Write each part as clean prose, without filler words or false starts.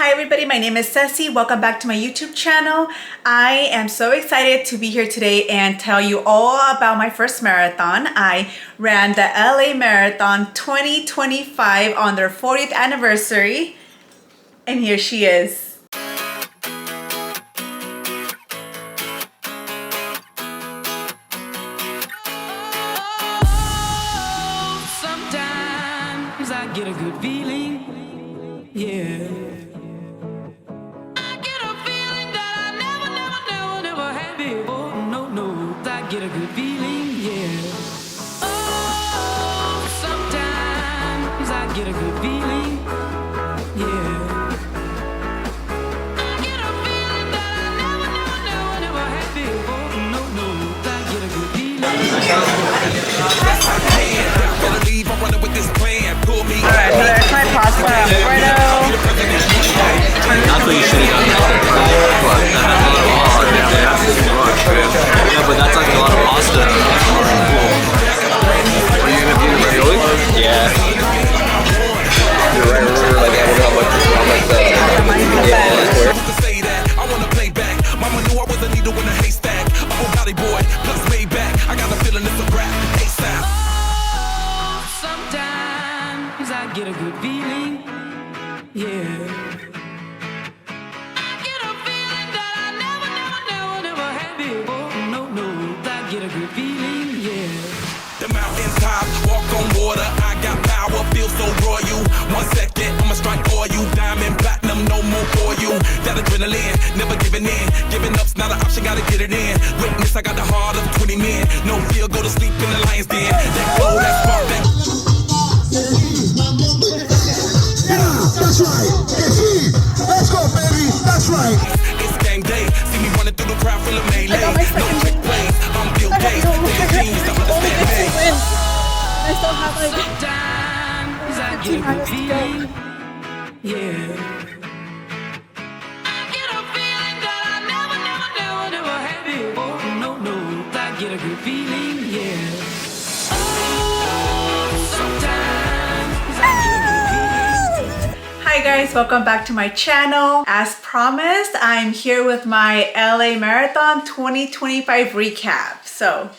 Hi everybody, my name is Ceci. Welcome back to my YouTube channel. I am so excited to be here today and tell you all about my first marathon. I ran the LA Marathon 2025 on their 40th anniversary, and here she is. Sometimes I get a good feeling, yeah. Get a good feeling, yeah. Oh, sometimes I get a good feeling, yeah. I get a feeling that I never had before. I get a good feeling. Alright, so there's my pasta Alfredo. That's what you should have done. Yeah, but that's like a lot of pasta. Are you gonna do ravioli? Yeah. You're right, remember, like, I wonder how much I wanna play back. Mama knew I was a needle in a haystack. A whole body boy, plus made back. I got a feeling it's a rap. ASAP. Sometimes I get a good feeling, yeah. Get a good feeling, yeah. The mountains top, walk on water. I got power, feel so royal. 1 second, I'ma strike for you. Diamond, platinum, no more for you. That adrenaline, never giving in. Giving up's not an option, gotta get it in. Witness, I got the heart of 20 men. No fear, go to sleep in the lion's den. That glow, that spark, that. Yeah, that's right. It's me. Let's go, baby. That's right. It's game day. See me running through the crowd full of melee. No trick plays. I'm Bill Gates. Think it's genius to understand me. I still have like sometimes I get a good feeling, yeah. I get a feeling that I never had before. I get a good feeling, yeah. Oh, sometimes I get a good feeling. Hi guys, welcome back to my channel. As promised, I'm here with my LA Marathon 2025 recap. So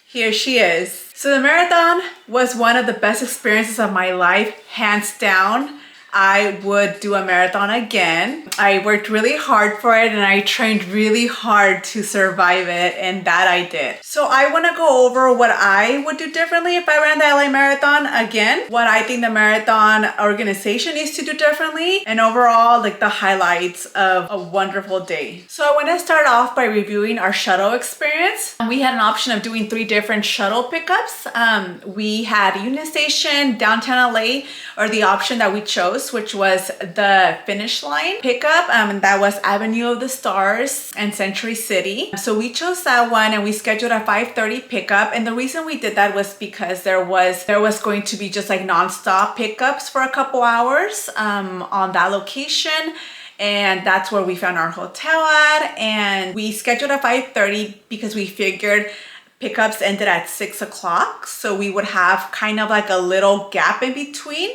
here she is. So the marathon was one of the best experiences of my life, hands down. I would do a marathon again. I worked really hard for it and I trained really hard to survive it, and that I did. So I want to go over what I would do differently if I ran the LA Marathon again, what I think the marathon organization needs to do differently, and overall like the highlights of a wonderful day. So I want to start off by reviewing our shuttle experience. We had an option of doing 3 different shuttle pickups. We had Union Station, downtown LA, or the option that we chose, which was the finish line pickup, and that was Avenue of the Stars and Century City. So we chose that one and we scheduled a 5:30 pickup, and the reason we did that was because there was going to be just like non-stop pickups for a couple hours on that location, and that's where we found our hotel at. And we scheduled a 5:30 because we figured pickups ended at 6 o'clock, so we would have kind of like a little gap in between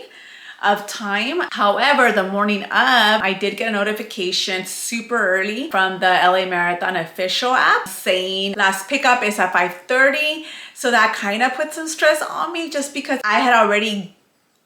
of time. However, the morning of, I did get a notification super early from the LA Marathon official app saying last pickup is at 5:30. So that kind of put some stress on me, just because I had already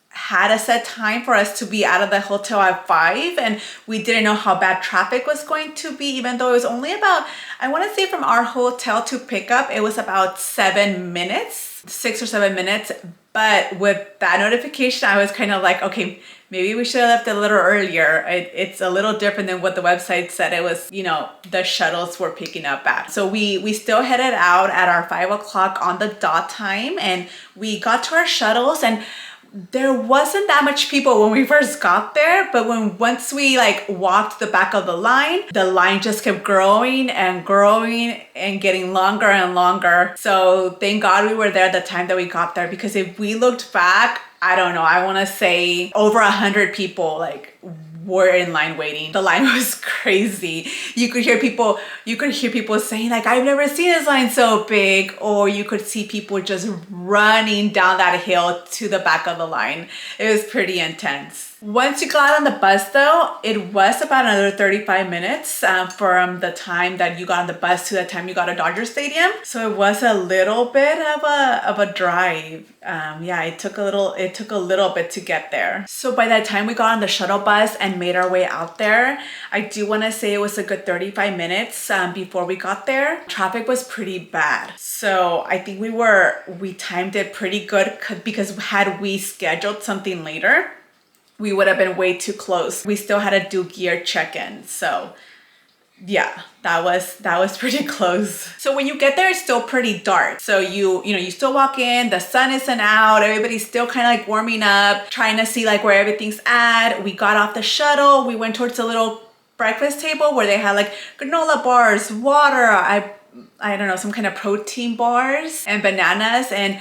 had a set time for us to be out of the hotel at 5, and we didn't know how bad traffic was going to be, even though it was only about, I want to say from our hotel to pickup, it was about 7 minutes, 6 or 7 minutes. But with that notification, I was kind of like, okay, maybe we should have left a little earlier. It's a little different than what the website said it was, you know, the shuttles were picking up at. So we still headed out at our 5 o'clock on the dot time, and we got to our shuttles, and there wasn't that much people when we first got there, but once we like walked the back of the line just kept growing and growing and getting longer and longer. So thank God we were there the time that we got there, because if we looked back, I don't know, I want to say over 100 people like were in line waiting. The line was crazy. You could hear people saying like, I've never seen this line so big, or you could see people just running down that hill to the back of the line. It was pretty intense. Once you got on the bus though, it was about another 35 minutes from the time that you got on the bus to the time you got to Dodger Stadium. So it was a little bit of a drive. Yeah, it took a little bit to get there. So by the time we got on the shuttle bus and made our way out there, I do want to say it was a good 35 minutes before we got there. Traffic was pretty bad. So I think we timed it pretty good because had we scheduled something later, we would have been way too close. We still had to do gear check-in. So yeah, that was pretty close. So when you get there, it's still pretty dark. So you still walk in, the sun isn't out, everybody's still kind of like warming up, trying to see like where everything's at. We got off the shuttle, we went towards a little breakfast table where they had like granola bars, water, I don't know, some kind of protein bars and bananas. And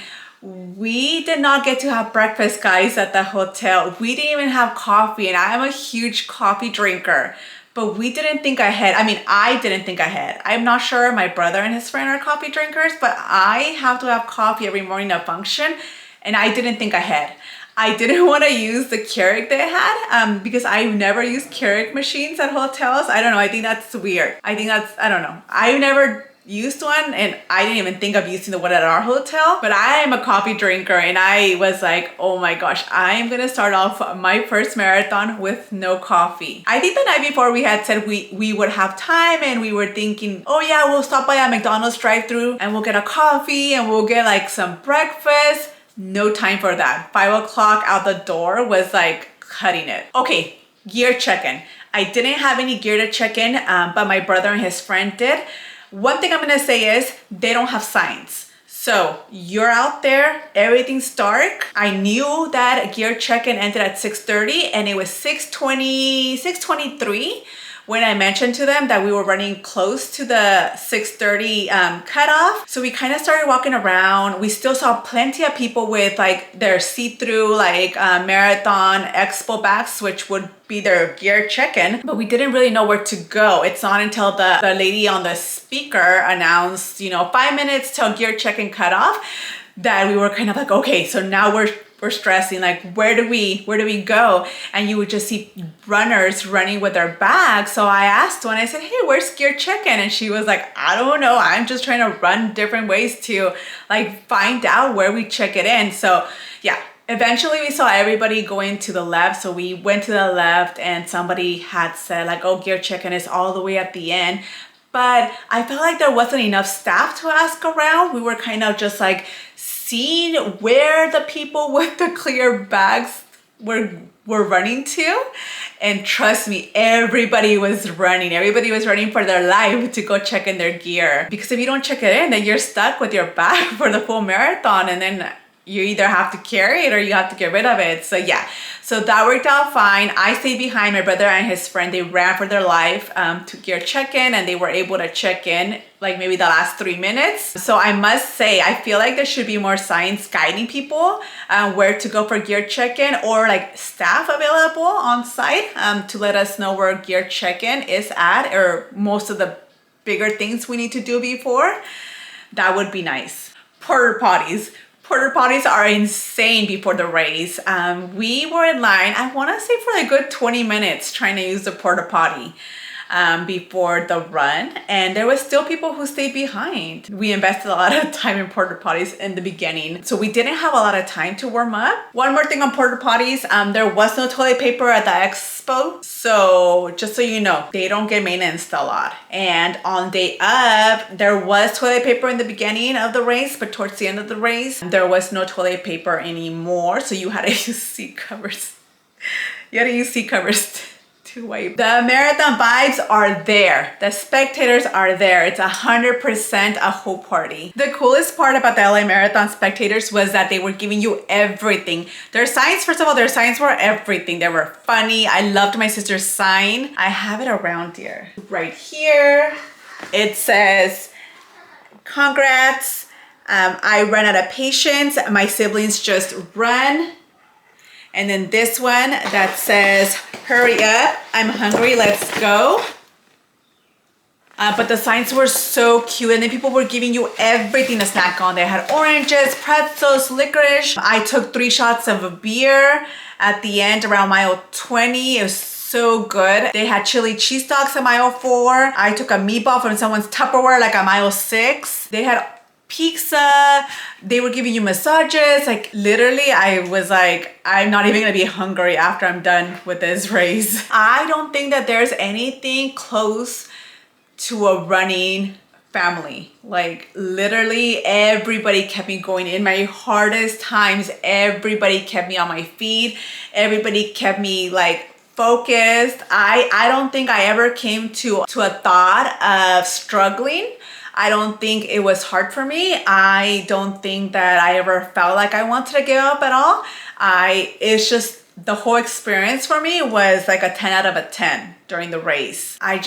we did not get to have breakfast, guys, at the hotel. We didn't even have coffee, and I am a huge coffee drinker, but we didn't think ahead. I mean, I didn't think ahead. I'm not sure my brother and his friend are coffee drinkers, but I have to have coffee every morning to function, and I didn't think ahead. I didn't want to use the Keurig they had because I've never used Keurig machines at hotels. I don't know. I think that's weird. I don't know. I've never used one, and I didn't even think of using the one at our hotel, but I am a coffee drinker, and I was like, oh my gosh, I am gonna start off my first marathon with no coffee. I think the night before we had said we would have time, and we were thinking, oh yeah, we'll stop by a McDonald's drive-thru and we'll get a coffee and we'll get like some breakfast. No time for that. 5 o'clock out the door was like cutting it. Okay, gear check-in. I didn't have any gear to check in, but my brother and his friend did. One thing I'm gonna say is they don't have signs. So you're out there, everything's dark. I knew that gear check-in ended at 6:30 and it was 6:23 when I mentioned to them that we were running close to the 6:30 cutoff. So we kind of started walking around. We still saw plenty of people with like their see-through like marathon expo bags, which would be their gear check-in, but we didn't really know where to go. It's not until the lady on the speaker announced, 5 minutes till gear check-in cutoff, that we were kind of like, okay, so now we're stressing, like, where do we go? And you would just see runners running with their bags. So I asked one, I said, hey, where's gear check-in? And she was like, I don't know, I'm just trying to run different ways to like find out where we check it in. So yeah, eventually we saw everybody going to the left. So we went to the left, and somebody had said like, oh, gear check-in is all the way at the end. But I felt like there wasn't enough staff to ask around. We were kind of just like seeing where the people with the clear bags were running to. And trust me, everybody was running. Everybody was running for their life to go check in their gear. Because if you don't check it in, then you're stuck with your bag for the full marathon. And then you either have to carry it or you have to get rid of it. So yeah, so that worked out fine. I stayed behind. My brother and his friend, they ran for their life to gear check-in, and they were able to check in like maybe the last 3 minutes. So I must say, I feel like there should be more signs guiding people where to go for gear check-in, or like staff available on site to let us know where gear check-in is at, or most of the bigger things we need to do before. That would be nice. Porta potties. Porta potties are insane before the race. We were in line, I want to say for a good 20 minutes trying to use the porta potty before the run, and there was still people who stayed behind. We invested a lot of time in porta potties in the beginning, so we didn't have a lot of time to warm up. One more thing on porta potties, there was no toilet paper at the expo, so just so you know, they don't get maintenance a lot. And on day up, there was toilet paper in the beginning of the race, but towards the end of the race, there was no toilet paper anymore, so you had to use seat covers. You had to use seat covers to wipe. The marathon vibes are there. The spectators are there. It's 100% a whole party. The coolest part about the LA Marathon spectators was that they were giving you everything. Their signs, first of all, their signs were everything. They were funny. I loved my sister's sign. I have it around here. Right here, it says, congrats. I ran out of patience. My siblings just run. And then this one that says, hurry up, I'm hungry, let's go. But the signs were so cute, and then people were giving you everything to snack on. They had oranges, pretzels, licorice. I took 3 shots of a beer at the end around mile 20. It was so good. They had chili cheese dogs at mile 4. I took a meatball from someone's Tupperware like at mile 6. They had pizza. They were giving you massages. Like literally, I was like, I'm not even gonna be hungry after I'm done with this race. I don't think that there's anything close to a running family. Like literally everybody kept me going. In my hardest times, everybody kept me on my feet. Everybody kept me like focused. I don't think I ever came to a thought of struggling. I don't think it was hard for me. I don't think that I ever felt like I wanted to give up at all. It's just the whole experience for me was like a 10 out of a 10 during the race. I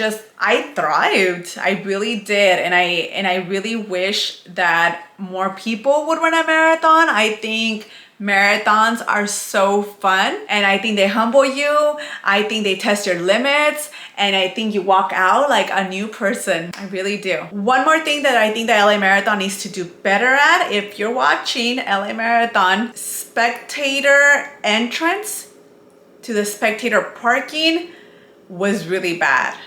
thrived. I really did. And I really wish that more people would run a marathon. I think marathons are so fun, and I think they humble you. I think they test your limits, and I think you walk out like a new person. I really do. One more thing that I think the LA Marathon needs to do better at, if you're watching LA Marathon, spectator entrance to the spectator parking was really bad.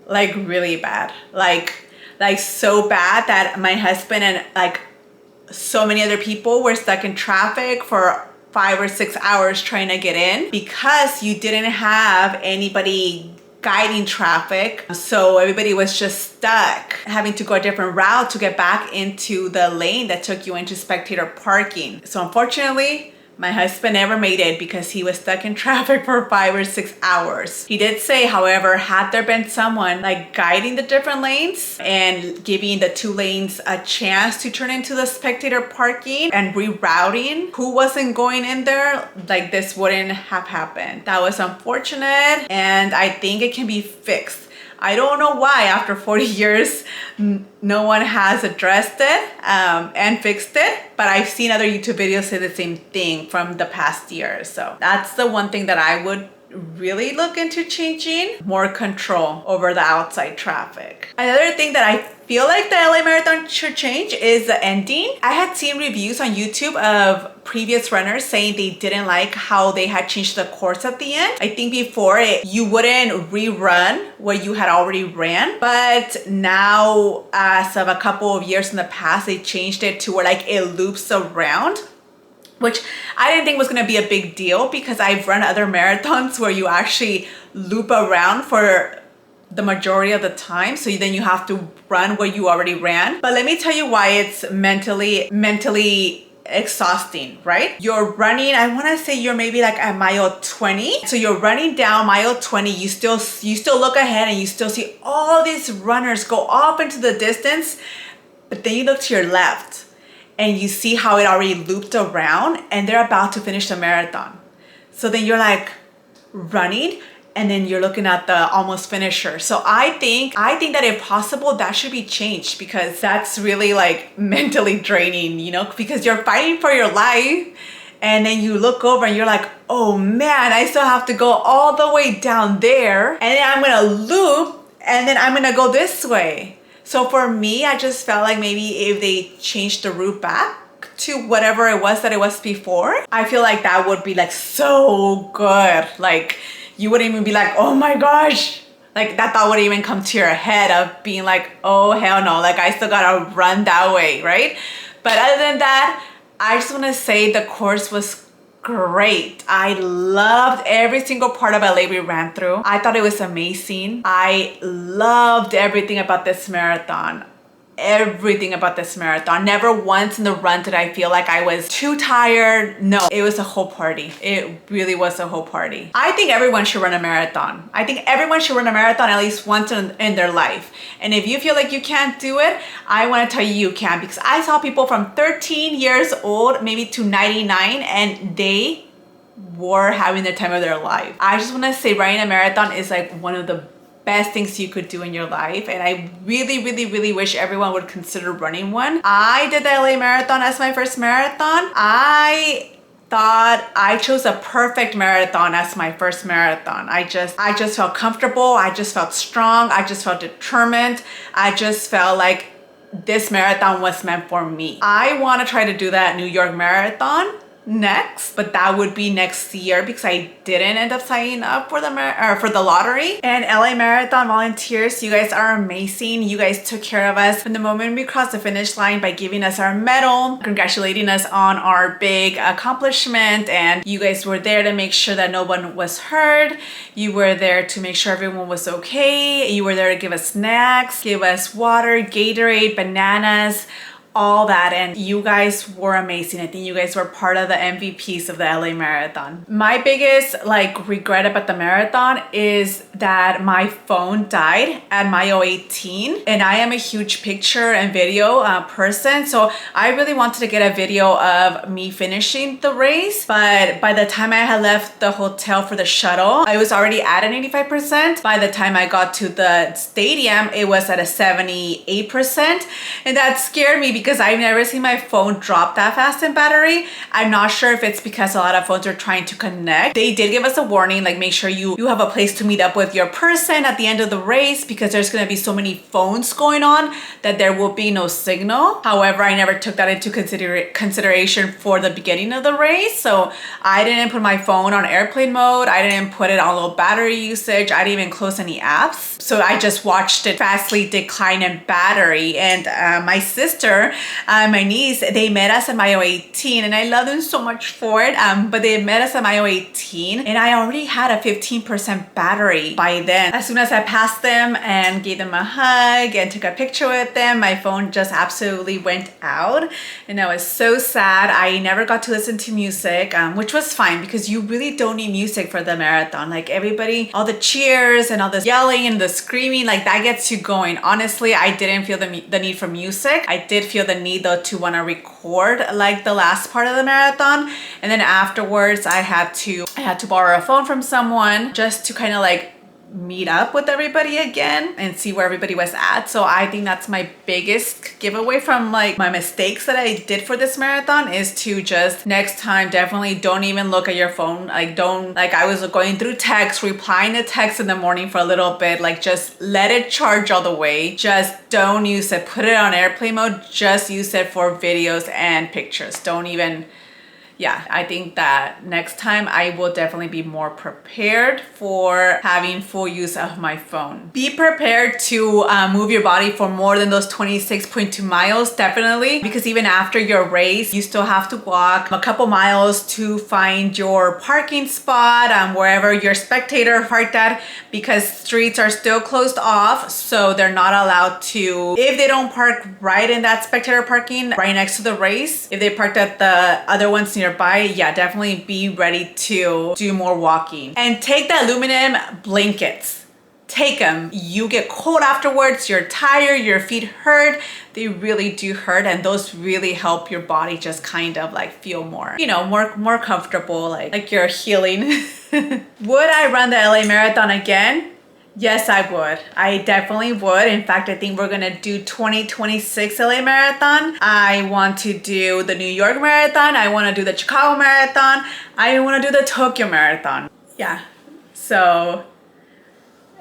Like really bad. Like so bad that my husband and like so many other people were stuck in traffic for 5 or 6 hours trying to get in because you didn't have anybody guiding traffic. So everybody was just stuck having to go a different route to get back into the lane that took you into spectator parking. So unfortunately, my husband never made it because he was stuck in traffic for 5 or 6 hours. He did say, however, had there been someone like guiding the different lanes and giving the 2 lanes a chance to turn into the spectator parking and rerouting who wasn't going in there, like this wouldn't have happened. That was unfortunate, and I think it can be fixed. I don't know why after 40 years no one has addressed it and fixed it, but I've seen other YouTube videos say the same thing from the past year. So that's the one thing that I would really look into changing: more control over the outside traffic. Another thing that I feel like the LA Marathon should change is the ending. I had seen reviews on YouTube of previous runners saying they didn't like how they had changed the course at the end. I think before you wouldn't rerun what you had already ran, but now as of a couple of years in the past, they changed it to where like it loops around, which I didn't think was gonna be a big deal because I've run other marathons where you actually loop around for the majority of the time. So then you have to run what you already ran. But let me tell you why it's mentally exhausting, right? You're running, I wanna say you're maybe like at mile 20. So you're running down mile 20, you still look ahead and you still see all these runners go off into the distance, but then you look to your left and you see how it already looped around and they're about to finish the marathon. So then you're like running and then you're looking at the almost finisher. So I think that if possible, that should be changed because that's really like mentally draining, you know, because you're fighting for your life and then you look over and you're like, oh man, I still have to go all the way down there and then I'm gonna loop and then I'm gonna go this way. So for me, I just felt like maybe if they changed the route back to whatever it was that it was before, I feel like that would be like so good. Like you wouldn't even be like, oh my gosh. Like that thought wouldn't even come to your head of being like, oh hell no, like I still gotta run that way, right? But other than that, I just wanna say the course was great. I loved every single part of LA we ran through. I thought it was amazing. I loved everything about this marathon. Everything about this marathon. Never once in the run did I feel like I was too tired. No, it was a whole party. It really was a whole party. I think everyone should run a marathon. I think everyone should run a marathon at least once in their life. And if you feel like you can't do it, I want to tell you you can, because I saw people from 13 years old maybe to 99 and they were having the time of their life. I just want to say running a marathon is like one of the best things you could do in your life, and I really wish everyone would consider running one. I did the LA Marathon as my first marathon. I thought I chose a perfect marathon as my first marathon. I just felt comfortable. I just felt strong. I just felt determined. I just felt like this marathon was meant for me. I want to try to do that New York Marathon next, but that would be next year because I didn't end up signing up for the lottery. And LA Marathon volunteers, you guys are amazing. You guys took care of us from the moment we crossed the finish line by giving us our medal, congratulating us on our big accomplishment, and you guys were there to make sure that no one was hurt. You were there to make sure everyone was okay. You were there to give us snacks, give us water, Gatorade, bananas, all that, and you guys were amazing. I think you guys were part of the MVPs of the LA Marathon. My biggest regret about the marathon is that my phone died at mile 18, and I am a huge picture and video person, so I really wanted to get a video of me finishing the race, but by the time I had left the hotel for the shuttle, I was already at an 85%. By the time I got to the stadium, it was at a 78%, and that scared me because I've never seen my phone drop that fast in battery. I'm not sure if it's because a lot of phones are trying to connect. They did give us a warning, like make sure you have a place to meet up with your person at the end of the race because there's going to be so many phones going on that there will be no signal. However, I never took that into consideration for the beginning of the race, so I didn't put my phone on airplane mode. I didn't put it on low battery usage. I didn't even close any apps, so I just watched it fastly decline in battery. And my sister, my niece, they met us at mile 18, and I love them so much for it, but they met us at mile 18 and I already had a 15% battery by then. As soon as I passed them and gave them a hug and took a picture with them, my phone just absolutely went out, and I was so sad. I never got to listen to music, which was fine because you really don't need music for the marathon. Like everybody, all the cheers and all this yelling and the screaming, like that gets you going. Honestly, I didn't feel the need for music. I did feel the need though to want to record like the last part of the marathon, and then afterwards I had to borrow a phone from someone just to kind of like meet up with everybody again and see where everybody was at. So I think that's my biggest giveaway from like my mistakes that I did for this marathon, is to just next time definitely don't even look at your phone. Like I was going through text, replying to text in the morning for a little bit, like just let it charge all the way. Just don't use it, put it on airplane mode, just use it for videos and pictures. Don't even, yeah, I think that next time I will definitely be more prepared for having full use of my phone. Be prepared to move your body for more than those 26.2 miles, definitely, because even after your race, you still have to walk a couple miles to find your parking spot, wherever your spectator parked at, because streets are still closed off, so they're not allowed to, if they don't park right in that spectator parking right next to the race, if they parked at the other ones nearby, yeah, definitely be ready to do more walking. And take the aluminum blankets. Take them. You get cold afterwards, you're tired, your feet hurt. They really do hurt, and those really help your body just kind of like feel more, you know, more comfortable, like you're healing. Would I run the LA Marathon again? Yes, I would. I definitely would. In fact, I think we're gonna do 2026 LA Marathon. I want to do the New York Marathon. I wanna do the Chicago Marathon. I wanna do the Tokyo Marathon. Yeah, so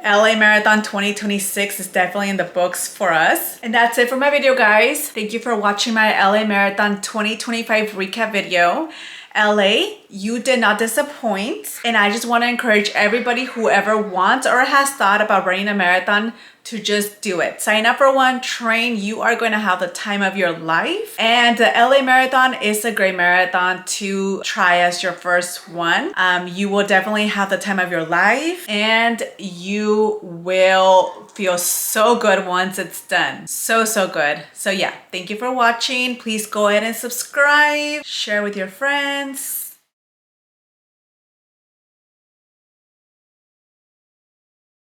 LA Marathon 2026 is definitely in the books for us. And that's it for my video, guys. Thank you for watching my LA Marathon 2025 recap video. LA, you did not disappoint. And I just want to encourage everybody, whoever wants or has thought about running a marathon, to just do it. Sign up for one, train. You are going to have the time of your life. And the LA Marathon is a great marathon to try as your first one. You will definitely have the time of your life, and you will feel so good once it's done. So good. So yeah, thank you for watching. Please go ahead and subscribe, share with your friends.